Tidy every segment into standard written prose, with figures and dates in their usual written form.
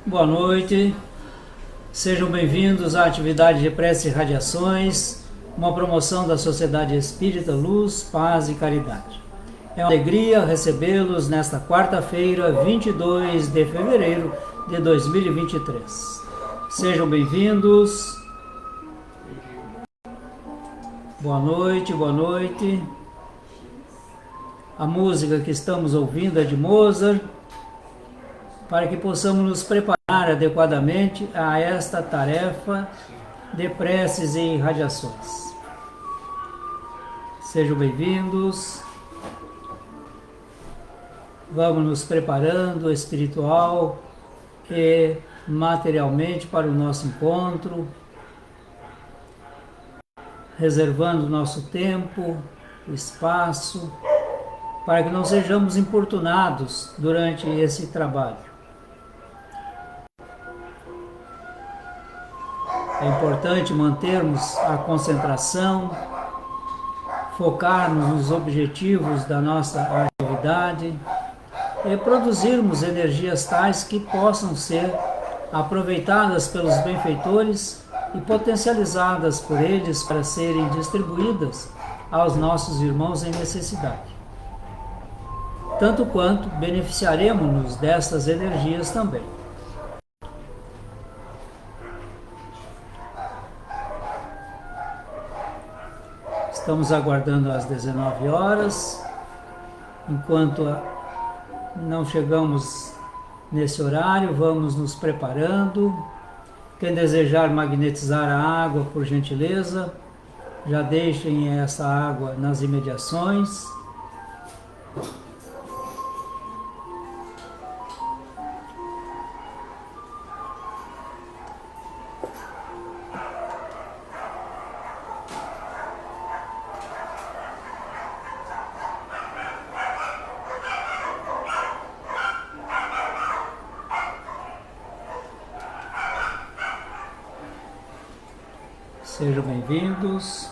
Boa noite, sejam bem-vindos à atividade de prece e radiações, uma promoção da Sociedade Espírita Luz, Paz e Caridade. É uma alegria recebê-los nesta quarta-feira, 22 de fevereiro de 2023. Sejam bem-vindos. Boa noite, boa noite. A música que estamos ouvindo é de Mozart, para que possamos nos preparar adequadamente a esta tarefa de preces e radiações. Sejam bem-vindos. Vamos nos preparando espiritual e materialmente para o nosso encontro, reservando nosso tempo, o espaço, para que não sejamos importunados durante esse trabalho. É importante mantermos a concentração, focarmos nos objetivos da nossa atividade e produzirmos energias tais que possam ser aproveitadas pelos benfeitores e potencializadas por eles para serem distribuídas aos nossos irmãos em necessidade. Tanto quanto beneficiaremos-nos destas energias também. Estamos aguardando às 19 horas. Enquanto não chegamos nesse horário, vamos nos preparando. Quem desejar magnetizar a água, por gentileza, já deixem essa água nas imediações. Sejam bem-vindos.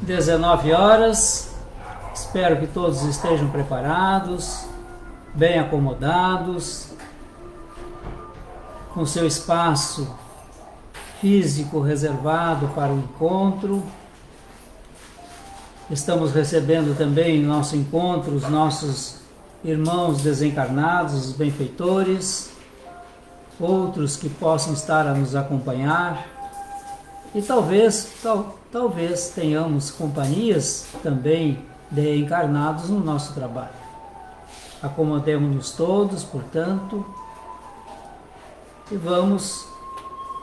Às 19 horas. Espero que todos estejam preparados, bem acomodados, com seu espaço físico reservado para o encontro. Estamos recebendo também em nosso encontro os nossos irmãos desencarnados, os benfeitores, outros que possam estar a nos acompanhar, e talvez tenhamos companhias também de encarnados no nosso trabalho. Acomodemos-nos todos, portanto, e vamos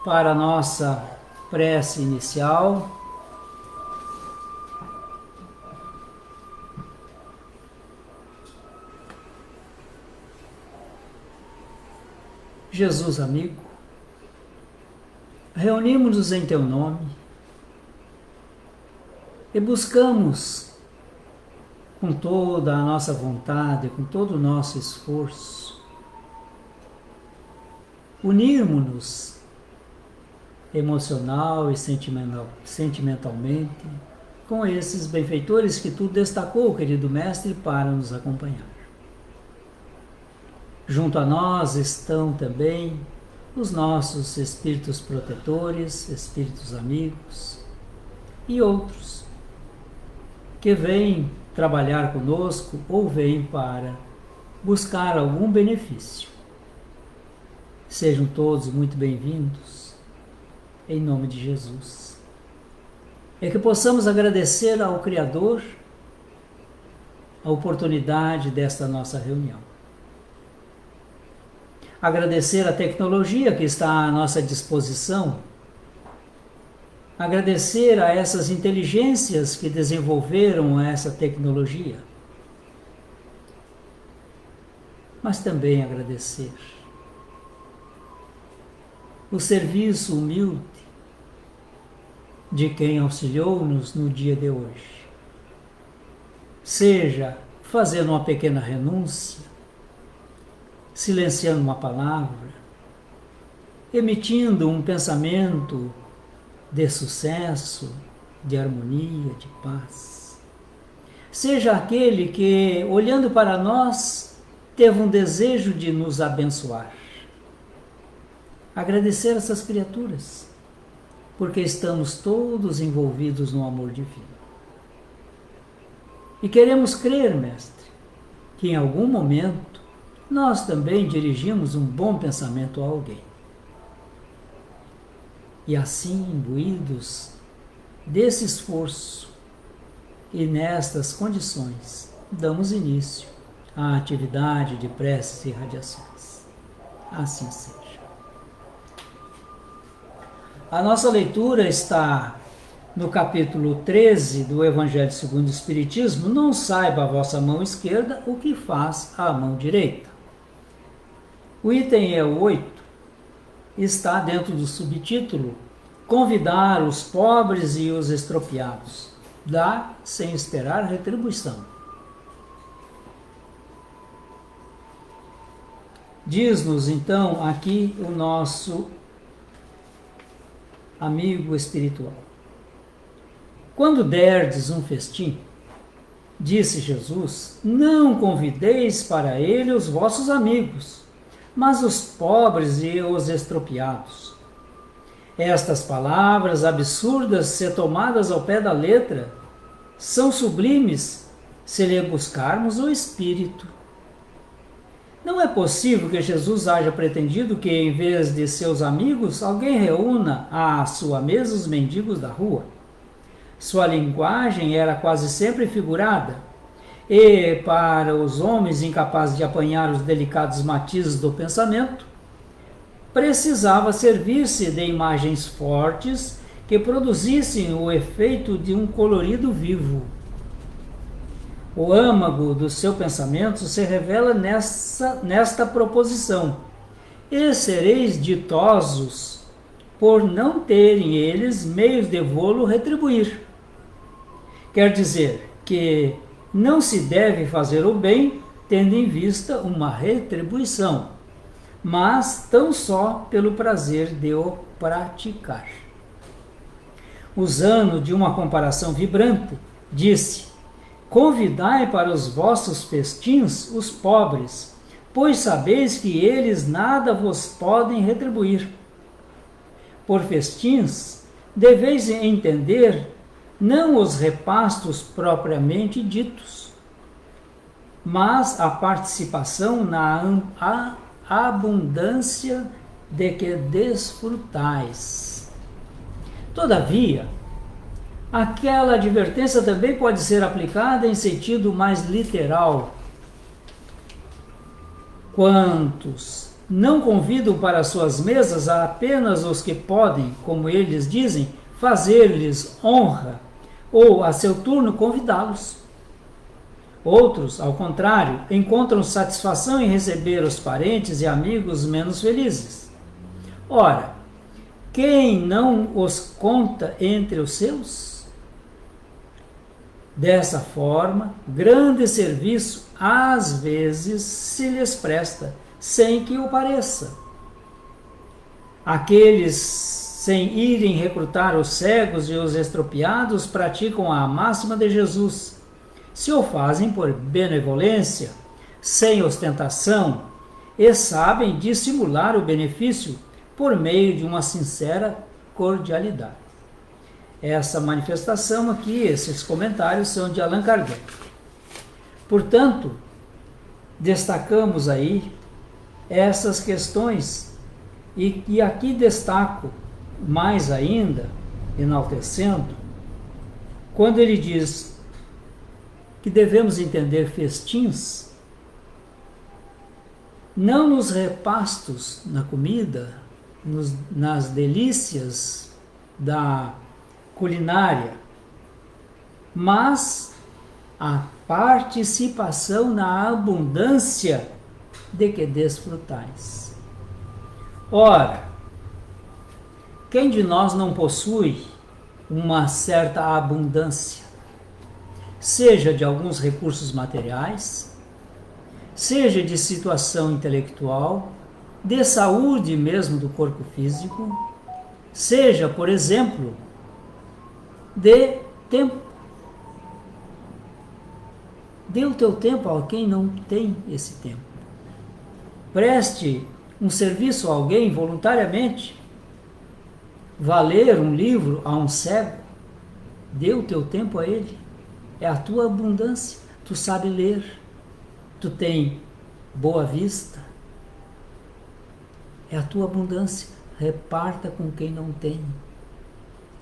para a nossa prece inicial. Jesus amigo, reunimos-nos em Teu nome e buscamos com toda a nossa vontade, com todo o nosso esforço, unirmos-nos emocional e sentimentalmente com esses benfeitores que Tu destacou, querido Mestre, para nos acompanhar. Junto a nós estão também os nossos espíritos protetores, espíritos amigos e outros que vêm trabalhar conosco ou vêm para buscar algum benefício. Sejam todos muito bem-vindos, em nome de Jesus. É que possamos agradecer ao Criador a oportunidade desta nossa reunião. Agradecer a tecnologia que está à nossa disposição. Agradecer a essas inteligências que desenvolveram essa tecnologia. Mas também agradecer o serviço humilde de quem auxiliou-nos no dia de hoje. Seja fazendo uma pequena renúncia, silenciando uma palavra, emitindo um pensamento de sucesso, de harmonia, de paz. Seja aquele que, olhando para nós, teve um desejo de nos abençoar. Agradecer essas criaturas, porque estamos todos envolvidos no amor divino. E queremos crer, Mestre, que em algum momento nós também dirigimos um bom pensamento a alguém. E assim, imbuídos desse esforço e nestas condições, damos início à atividade de preces e radiações. Assim seja. A nossa leitura está no capítulo 13 do Evangelho segundo o Espiritismo. Não saiba a vossa mão esquerda o que faz a mão direita. O item é o 8, está dentro do subtítulo Convidar os pobres e os estropiados, dar sem esperar retribuição. Diz-nos então aqui o nosso amigo espiritual: quando derdes um festim, disse Jesus, não convideis para ele os vossos amigos, mas os pobres e os estropiados. Estas palavras absurdas, se tomadas ao pé da letra, são sublimes se lhe buscarmos o espírito. Não é possível que Jesus haja pretendido que, em vez de seus amigos, alguém reúna à sua mesa os mendigos da rua. Sua linguagem era quase sempre figurada, e, para os homens incapazes de apanhar os delicados matizes do pensamento, precisava servir-se de imagens fortes que produzissem o efeito de um colorido vivo. O âmago do seu pensamento se revela nesta proposição: e sereis ditosos por não terem eles meios de vô-lo retribuir. Quer dizer que não se deve fazer o bem tendo em vista uma retribuição, mas tão só pelo prazer de o praticar. Usando de uma comparação vibrante, disse: convidai para os vossos festins os pobres, pois sabeis que eles nada vos podem retribuir. Por festins, deveis entender não os repastos propriamente ditos, mas a participação na abundância de que desfrutais. Todavia, aquela advertência também pode ser aplicada em sentido mais literal. Quantos não convidam para suas mesas apenas os que podem, como eles dizem, fazer-lhes honra, ou, a seu turno, convidá-los. Outros, ao contrário, encontram satisfação em receber os parentes e amigos menos felizes. Ora, quem não os conta entre os seus? Dessa forma, grande serviço às vezes se lhes presta, sem que o pareça. Aqueles, sem irem recrutar os cegos e os estropiados, praticam a máxima de Jesus. Se o fazem por benevolência, sem ostentação, e sabem dissimular o benefício por meio de uma sincera cordialidade. Essa manifestação aqui, esses comentários são de Allan Kardec. Portanto, destacamos aí essas questões e aqui destaco mais ainda, enaltecendo, quando ele diz que devemos entender festins não nos repastos na comida, nas delícias da culinária, mas a participação na abundância de que desfrutais. Ora, quem de nós não possui uma certa abundância? seja de alguns recursos materiais, seja de situação intelectual, de saúde mesmo do corpo físico, seja, por exemplo, de tempo. Dê o teu tempo a quem não tem esse tempo. Preste um serviço a alguém voluntariamente. Vá ler um livro a um cego. Dê o teu tempo a ele. É a tua abundância. Tu sabe ler. Tu tem boa vista. É a tua abundância. Reparta com quem não tem.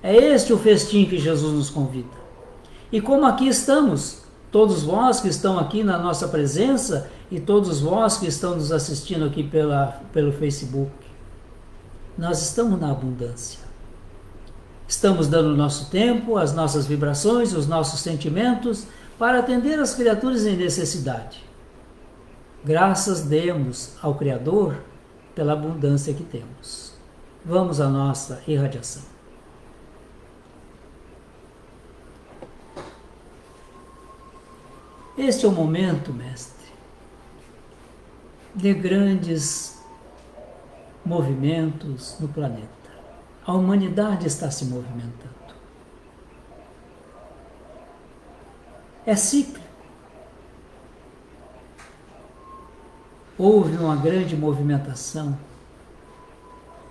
É este o festim que Jesus nos convida. E como aqui estamos, todos vós que estão aqui na nossa presença e todos vós que estão nos assistindo aqui pelo Facebook, nós estamos na abundância. Estamos dando o nosso tempo, as nossas vibrações, os nossos sentimentos para atender as criaturas em necessidade. Graças demos ao Criador pela abundância que temos. Vamos à nossa irradiação. Este é o momento, mestre, de grandes movimentos no planeta. A humanidade está se movimentando. É cíclico. Houve uma grande movimentação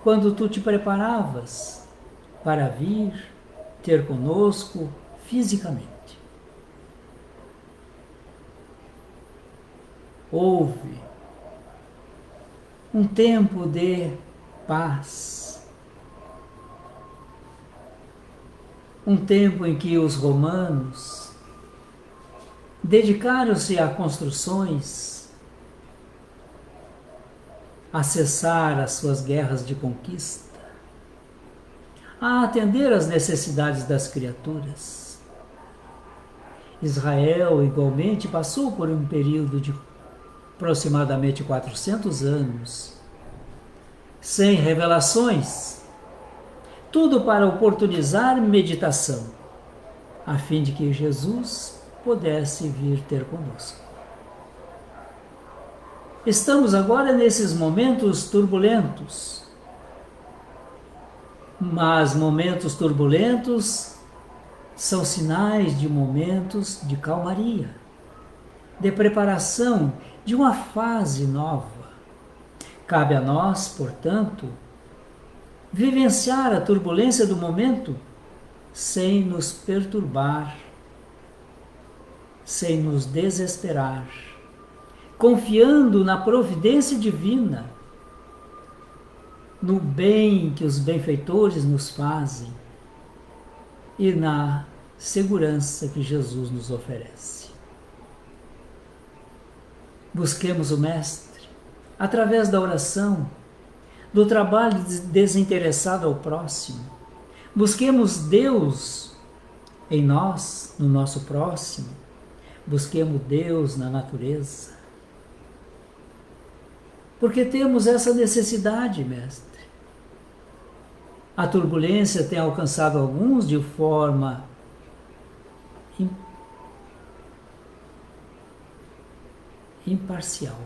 quando tu te preparavas para vir ter conosco fisicamente. Houve um tempo de paz, um tempo em que os romanos dedicaram-se a construções, a cessar as suas guerras de conquista, a atender às necessidades das criaturas. Israel, igualmente, passou por um período de aproximadamente 400 anos, sem revelações, tudo para oportunizar meditação, a fim de que Jesus pudesse vir ter conosco. Estamos agora nesses momentos turbulentos, mas momentos turbulentos são sinais de momentos de calmaria, de preparação de uma fase nova. Cabe a nós, portanto, vivenciar a turbulência do momento sem nos perturbar, sem nos desesperar, confiando na providência divina, no bem que os benfeitores nos fazem e na segurança que Jesus nos oferece. Busquemos o Mestre através da oração, do trabalho desinteressado ao próximo. Busquemos Deus em nós, no nosso próximo. Busquemos Deus na natureza. Porque temos essa necessidade, Mestre. A turbulência tem alcançado alguns de forma imparcial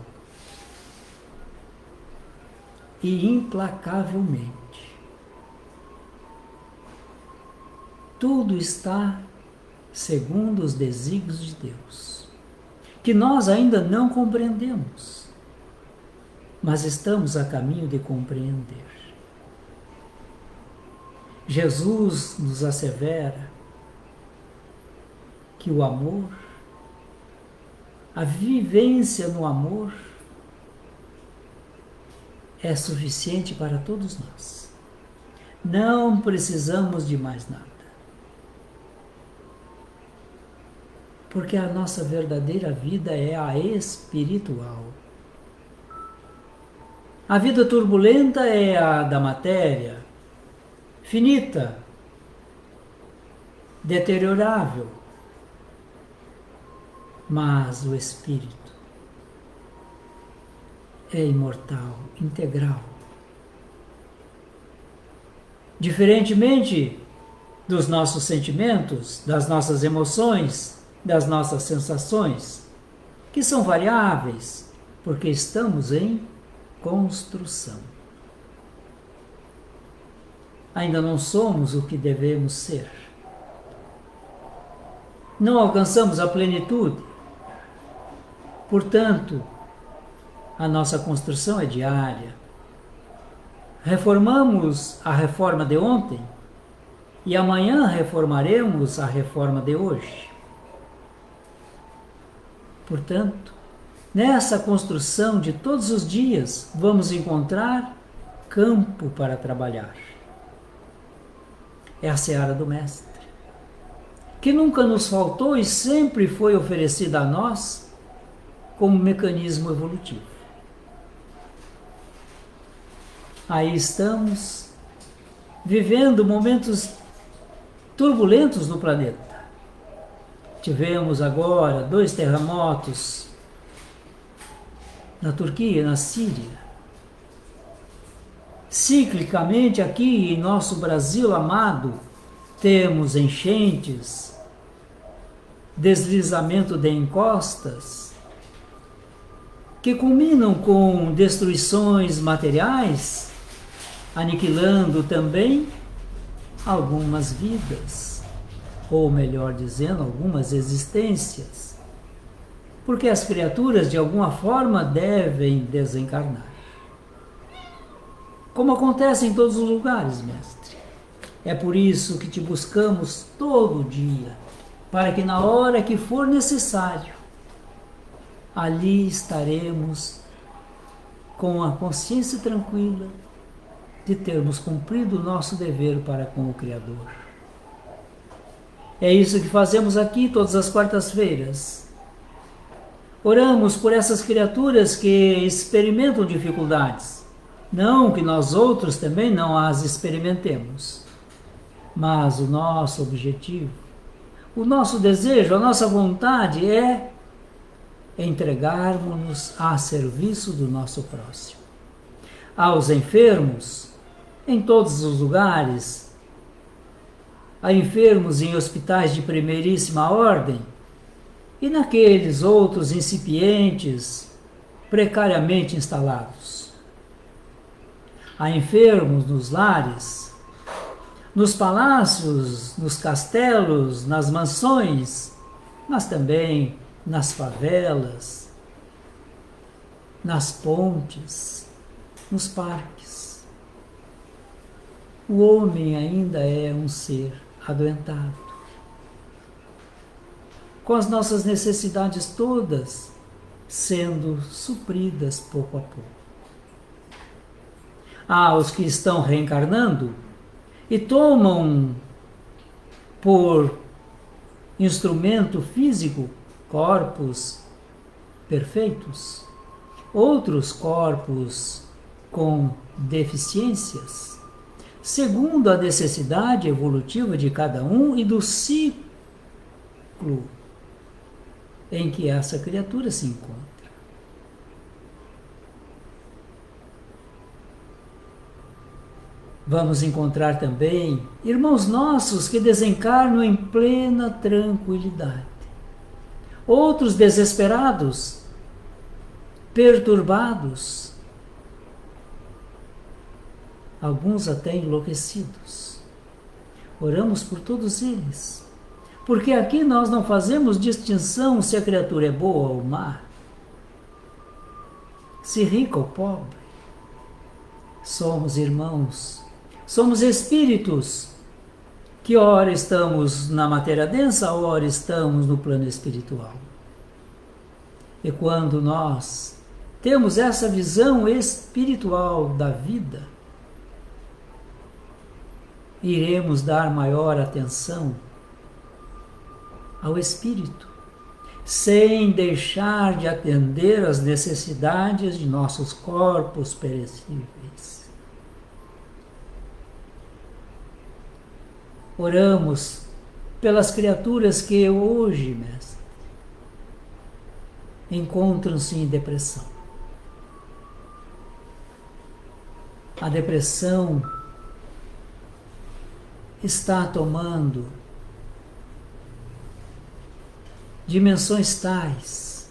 e implacavelmente. Tudo está segundo os desígnios de Deus, que nós ainda não compreendemos, mas estamos a caminho de compreender. Jesus nos assevera que o amor, a vivência no amor, é suficiente para todos nós. Não precisamos de mais nada. Porque a nossa verdadeira vida é a espiritual. A vida turbulenta é a da matéria, finita, deteriorável. Mas o espírito é imortal, integral. Diferentemente dos nossos sentimentos, das nossas emoções, das nossas sensações, que são variáveis, porque estamos em construção. Ainda não somos o que devemos ser. Não alcançamos a plenitude. Portanto, a nossa construção é diária. Reformamos a reforma de ontem e amanhã reformaremos a reforma de hoje. Portanto, nessa construção de todos os dias, vamos encontrar campo para trabalhar. É a seara do Mestre, que nunca nos faltou e sempre foi oferecida a nós como mecanismo evolutivo. Aí estamos, vivendo momentos turbulentos no planeta. Tivemos agora 2 terremotos na Turquia, na Síria. Ciclicamente aqui em nosso Brasil amado, temos enchentes, deslizamento de encostas, que culminam com destruições materiais, aniquilando também algumas vidas, ou melhor dizendo, algumas existências, porque as criaturas de alguma forma devem desencarnar. Como acontece em todos os lugares, mestre. É por isso que te buscamos todo dia, para que na hora que for necessário, ali estaremos com a consciência tranquila de termos cumprido o nosso dever para com o Criador. É isso que fazemos aqui todas as quartas-feiras. Oramos por essas criaturas que experimentam dificuldades. Não que nós outros também não as experimentemos. Mas o nosso objetivo, o nosso desejo, a nossa vontade é entregarmos-nos a serviço do nosso próximo. Aos enfermos, em todos os lugares, a enfermos em hospitais de primeiríssima ordem e naqueles outros incipientes, precariamente instalados. A enfermos nos lares, nos palácios, nos castelos, nas mansões, mas também nas favelas, nas pontes, nos parques. O homem ainda é um ser adoentado, com as nossas necessidades todas sendo supridas pouco a pouco. Há os que estão reencarnando e tomam por instrumento físico corpos perfeitos, outros corpos com deficiências, segundo a necessidade evolutiva de cada um e do ciclo em que essa criatura se encontra. Vamos encontrar também irmãos nossos que desencarnam em plena tranquilidade. Outros desesperados, perturbados, alguns até enlouquecidos. Oramos por todos eles, porque aqui nós não fazemos distinção se a criatura é boa ou má, se rica ou pobre. Somos irmãos, somos espíritos, que ora estamos na matéria densa, ora estamos no plano espiritual. E quando nós temos essa visão espiritual da vida, iremos dar maior atenção ao espírito, sem deixar de atender às necessidades de nossos corpos perecíveis. Oramos pelas criaturas que hoje, mestre, encontram-se em depressão. A depressão está tomando dimensões tais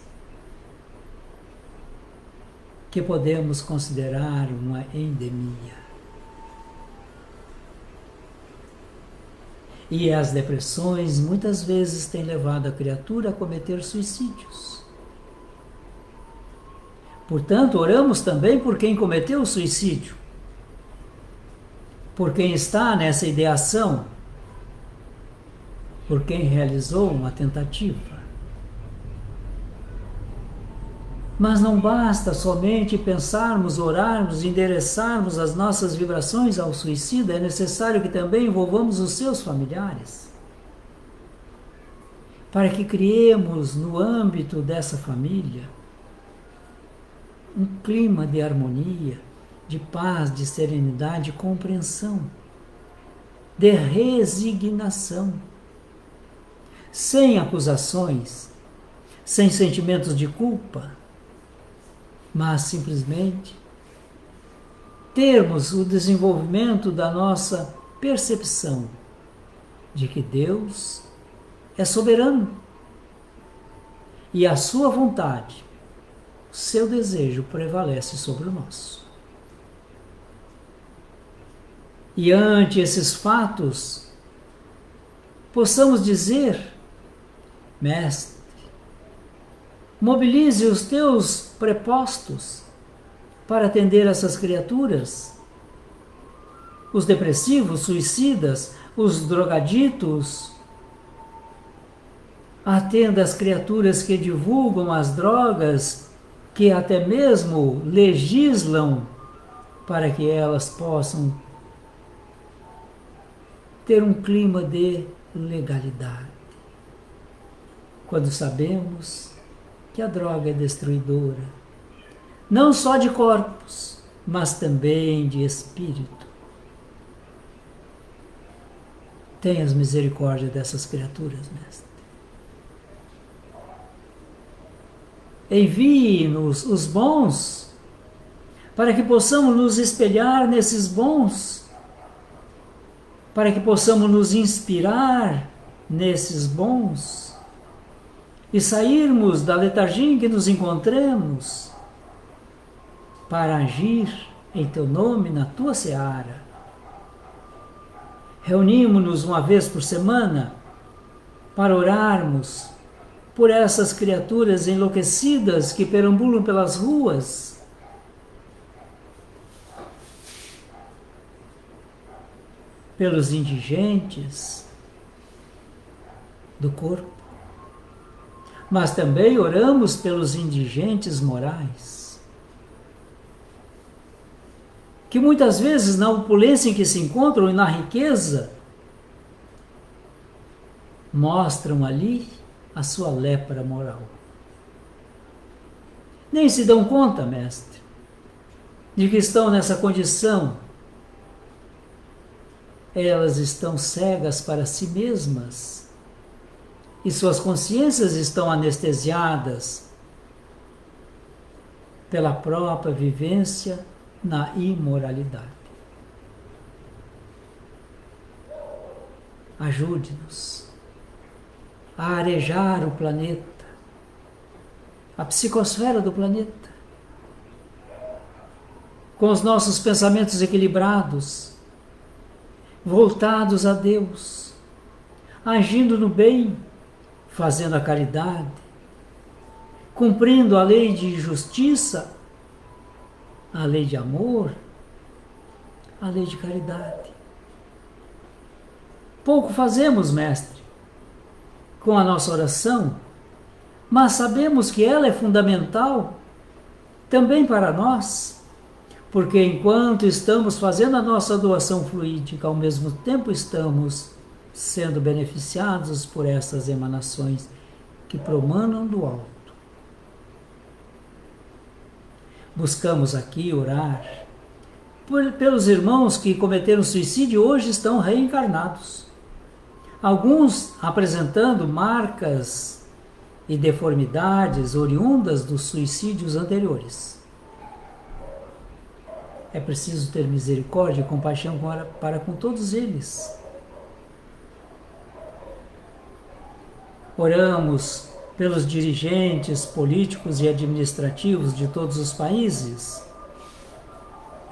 que podemos considerar uma endemia. E as depressões muitas vezes têm levado a criatura a cometer suicídios. Portanto, oramos também por quem cometeu o suicídio, por quem está nessa ideação, por quem realizou uma tentativa. Mas não basta somente pensarmos, orarmos, endereçarmos as nossas vibrações ao suicida, é necessário que também envolvamos os seus familiares, para que criemos no âmbito dessa família um clima de harmonia, de paz, de serenidade, de compreensão, de resignação, sem acusações, sem sentimentos de culpa, mas simplesmente termos o desenvolvimento da nossa percepção de que Deus é soberano e a sua vontade, o seu desejo prevalece sobre o nosso. E ante esses fatos, possamos dizer: Mestre, mobilize os teus prepostos para atender essas criaturas, os depressivos, suicidas, os drogaditos. Atenda as criaturas que divulgam as drogas, que até mesmo legislam para que elas possam ter um clima de legalidade. Quando sabemos que a droga é destruidora, não só de corpos, mas também de espírito. Tenhas misericórdia dessas criaturas, Mestre. Envie-nos os bons, para que possamos nos espelhar nesses bons, para que possamos nos inspirar nesses bons, e sairmos da letargia em que nos encontramos para agir em Teu nome, na Tua seara. Reunimos-nos uma vez por semana para orarmos por essas criaturas enlouquecidas que perambulam pelas ruas, pelos indigentes do corpo, mas também oramos pelos indigentes morais, que muitas vezes na opulência em que se encontram e na riqueza, mostram ali a sua lepra moral. Nem se dão conta, Mestre, de que estão nessa condição. Elas estão cegas para si mesmas e suas consciências estão anestesiadas pela própria vivência na imoralidade. Ajude-nos a arejar o planeta, a psicosfera do planeta, com os nossos pensamentos equilibrados, voltados a Deus, agindo no bem, fazendo a caridade, cumprindo a lei de justiça, a lei de amor, a lei de caridade. Pouco fazemos, Mestre, com a nossa oração, mas sabemos que ela é fundamental também para nós, porque enquanto estamos fazendo a nossa doação fluídica, ao mesmo tempo estamos sendo beneficiados por essas emanações que promanam do alto. Buscamos aqui orar pelos irmãos que cometeram suicídio e hoje estão reencarnados. Alguns apresentando marcas e deformidades oriundas dos suicídios anteriores. É preciso ter misericórdia e compaixão para com todos eles. Oramos pelos dirigentes políticos e administrativos de todos os países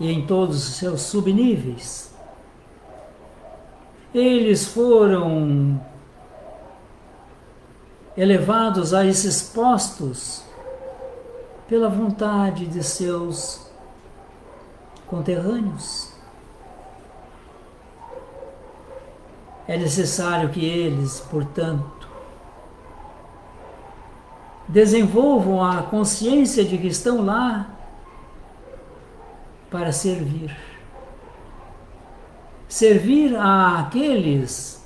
e em todos os seus subníveis. Eles foram elevados a esses postos pela vontade de seus conterrâneos. É necessário que eles, portanto, desenvolvam a consciência de que estão lá para servir. Servir àqueles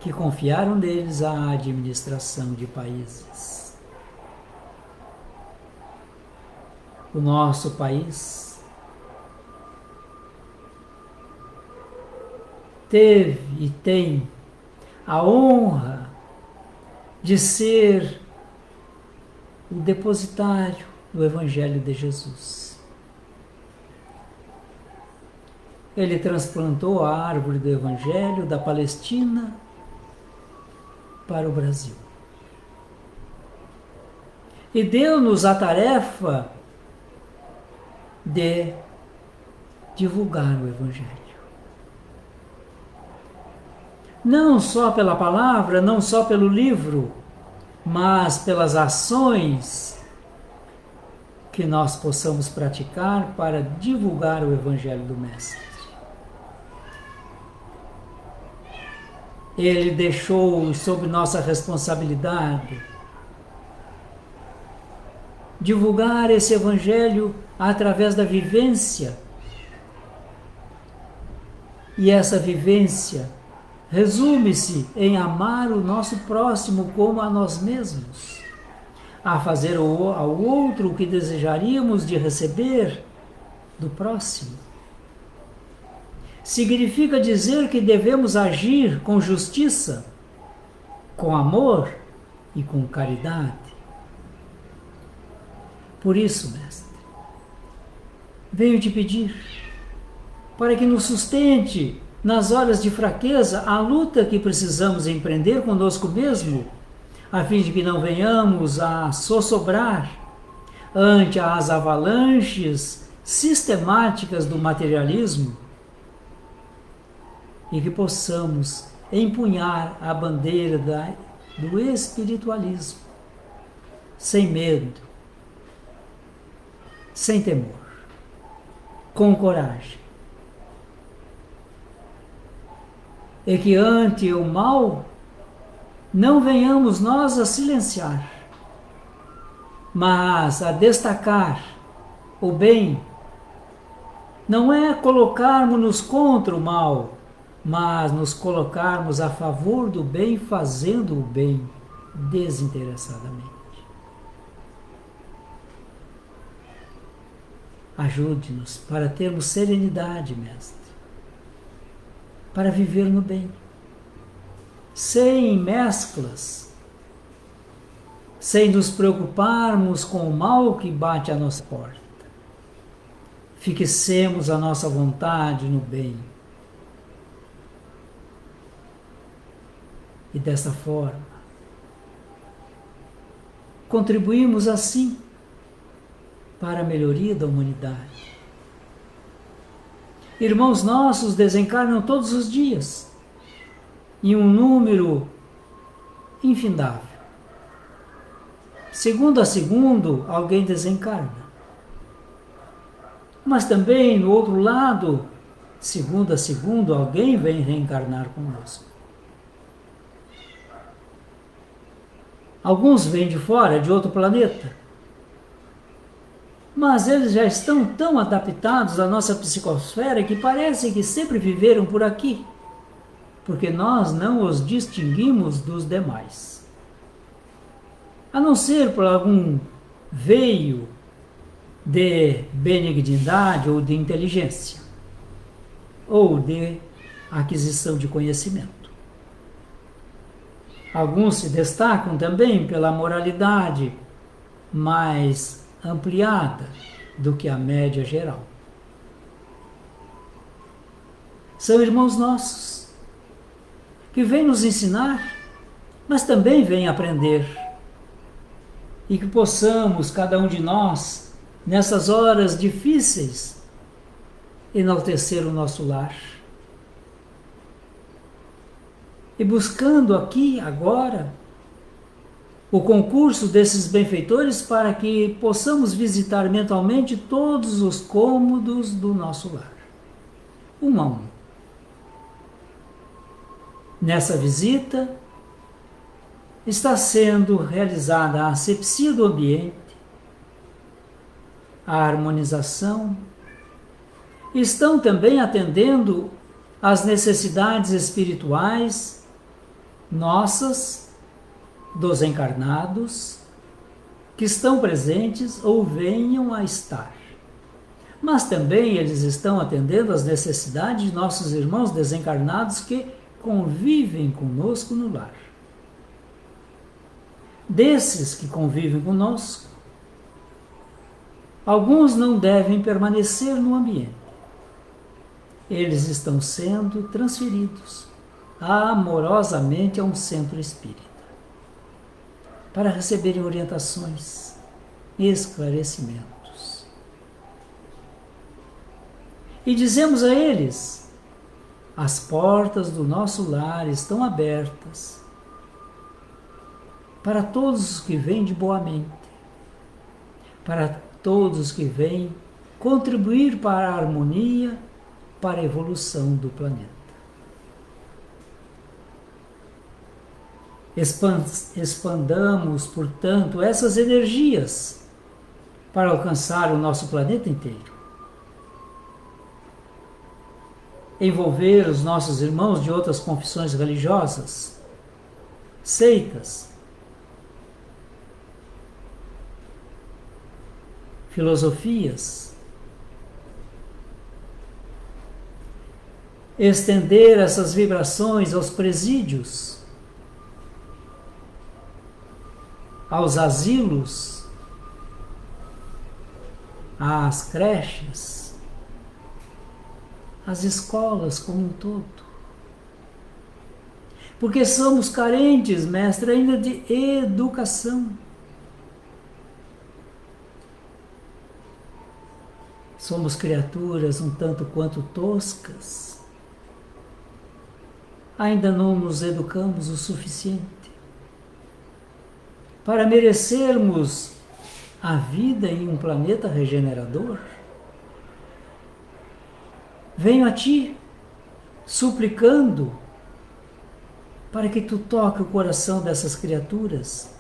que confiaram neles a administração de países. O nosso país teve e tem a honra de ser o depositário do Evangelho de Jesus. Ele transplantou a árvore do Evangelho da Palestina para o Brasil. E deu-nos a tarefa de divulgar o Evangelho. Não só pela palavra, não só pelo livro, mas pelas ações que nós possamos praticar para divulgar o Evangelho do Mestre. Ele deixou sob nossa responsabilidade divulgar esse Evangelho através da vivência. E essa vivência resume-se em amar o nosso próximo como a nós mesmos, a fazer ao outro o que desejaríamos de receber do próximo. Significa dizer que devemos agir com justiça, com amor e com caridade. Por isso, Mestre, venho te pedir para que nos sustente nas horas de fraqueza a luta que precisamos empreender conosco mesmo, a fim de que não venhamos a sossobrar ante as avalanches sistemáticas do materialismo e que possamos empunhar a bandeira do espiritualismo sem medo, sem temor, com coragem. E que ante o mal não venhamos nós a silenciar, mas a destacar o bem. Não é colocarmos-nos contra o mal, mas nos colocarmos a favor do bem, fazendo o bem desinteressadamente. Ajude-nos para termos serenidade, Mestre, para viver no bem, sem mesclas, sem nos preocuparmos com o mal que bate à nossa porta. Fixemos a nossa vontade no bem. E desta forma, contribuímos assim para a melhoria da humanidade. Irmãos nossos desencarnam todos os dias, em um número infindável. Segundo a segundo, alguém desencarna. Mas também, no outro lado, segundo a segundo, alguém vem reencarnar conosco. Alguns vêm de fora, de outro planeta. Mas eles já estão tão adaptados à nossa psicosfera que parece que sempre viveram por aqui, porque nós não os distinguimos dos demais. A não ser por algum veio de benignidade ou de inteligência, ou de aquisição de conhecimento. Alguns se destacam também pela moralidade mais ampliada do que a média geral. São irmãos nossos que vêm nos ensinar mas também vem aprender. E que possamos, cada um de nós, nessas horas difíceis, enaltecer o nosso lar. E buscando aqui, agora, o concurso desses benfeitores para que possamos visitar mentalmente todos os cômodos do nosso lar, um a um. Nessa visita, está sendo realizada a asepsia do ambiente, a harmonização, estão também atendendo às necessidades espirituais nossas, dos encarnados, que estão presentes ou venham a estar. Mas também eles estão atendendo às necessidades de nossos irmãos desencarnados que convivem conosco no lar. Desses que convivem conosco, alguns não devem permanecer no ambiente. Eles estão sendo transferidos amorosamente a um centro espírita para receberem orientações, esclarecimentos. E dizemos a eles: as portas do nosso lar estão abertas para todos os que vêm de boa mente, para todos que vêm contribuir para a harmonia, para a evolução do planeta. Expandamos, portanto, essas energias para alcançar o nosso planeta inteiro. Envolver os nossos irmãos de outras confissões religiosas, seitas, filosofias, estender essas vibrações aos presídios, aos asilos, às creches, às escolas como um todo. Porque somos carentes, mestre, ainda de educação. Somos criaturas um tanto quanto toscas. Ainda não nos educamos o suficiente para merecermos a vida em um planeta regenerador. Venho a Ti, suplicando para que Tu toque o coração dessas criaturas,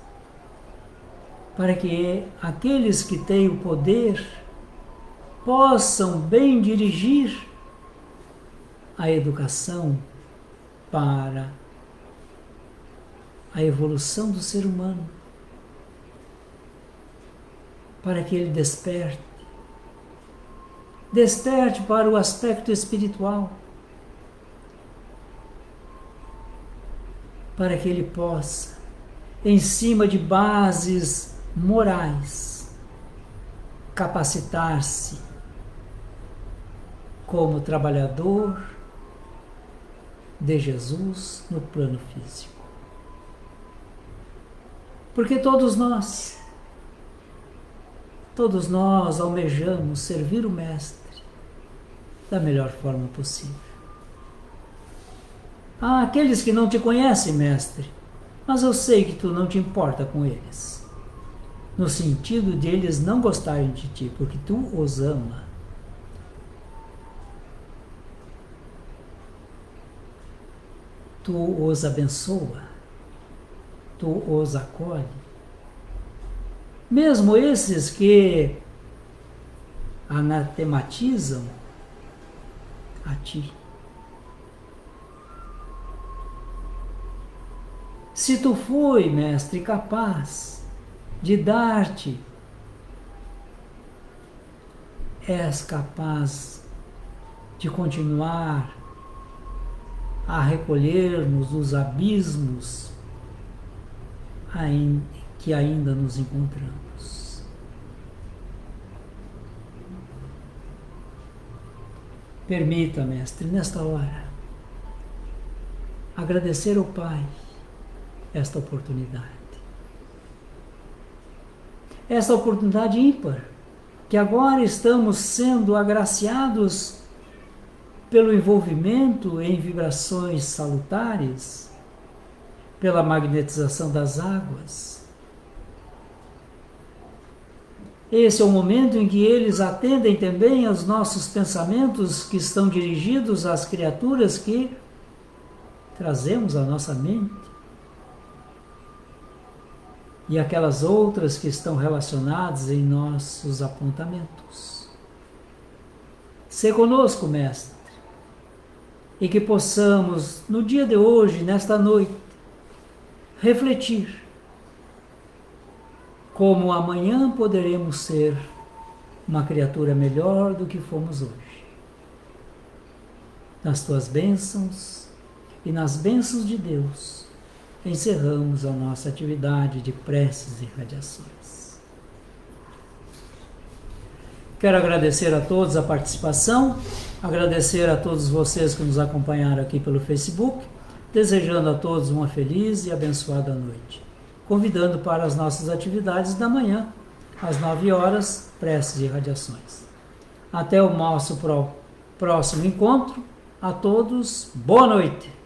para que aqueles que têm o poder possam bem dirigir a educação para a evolução do ser humano, para que ele desperte para o aspecto espiritual, para que ele possa, em cima de bases morais, capacitar-se como trabalhador de Jesus no plano físico. Porque todos nós almejamos servir o Mestre da melhor forma possível. Há aqueles que não te conhecem, Mestre, mas eu sei que tu não te importa com eles, no sentido de eles não gostarem de ti, porque tu os ama. Tu os abençoa, tu os acolhe. Mesmo esses que anatematizam a ti. Se tu foi, Mestre, capaz de dar-te, és capaz de continuar a recolher-nos dos abismos que ainda nos encontramos. Permita, Mestre, nesta hora, agradecer ao Pai esta oportunidade. Esta oportunidade ímpar, que agora estamos sendo agraciados pelo envolvimento em vibrações salutares, pela magnetização das águas. Esse é o momento em que eles atendem também aos nossos pensamentos que estão dirigidos às criaturas que trazemos à nossa mente e aquelas outras que estão relacionadas em nossos apontamentos. Sê conosco, Mestre, e que possamos, no dia de hoje, nesta noite, refletir como amanhã poderemos ser uma criatura melhor do que fomos hoje. Nas tuas bênçãos e nas bênçãos de Deus, encerramos a nossa atividade de preces e radiações. Quero agradecer a todos a participação, agradecer a todos vocês que nos acompanharam aqui pelo Facebook, desejando a todos uma feliz e abençoada noite. Convidando para as nossas atividades da manhã, às 9 horas, preces e radiações. Até o nosso próximo encontro. A todos, boa noite!